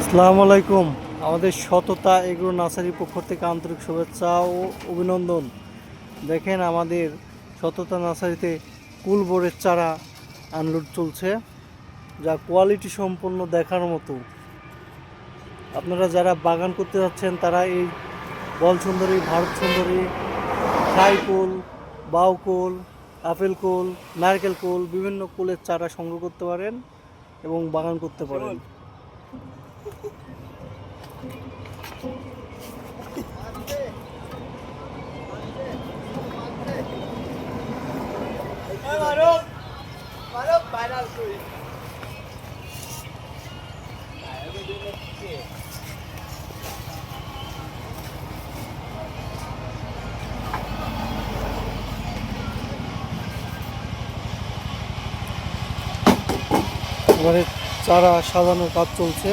আসসালামু আলাইকুম। আমাদের সততা এগ্রো নার্সারির পক্ষ থেকে আন্তরিক শুভেচ্ছা ও অভিনন্দন। দেখেন আমাদের সততা নার্সারিতে কুলবোরের চারা আনলোড চলছে, যা কোয়ালিটি সম্পন্ন দেখার মতো। আপনারা যারা বাগান করতে যাচ্ছেন তারা এই বল সুন্দরী, ভারত সুন্দরী, থাই কুল, বাউ কুল, আপেল কুল, নারকেল কুল, বিভিন্ন কুলের চারা সংগ্রহ করতে পারেন এবং বাগান করতে পারেন। আমাদের চারা সাজানোর কাজ চলছে।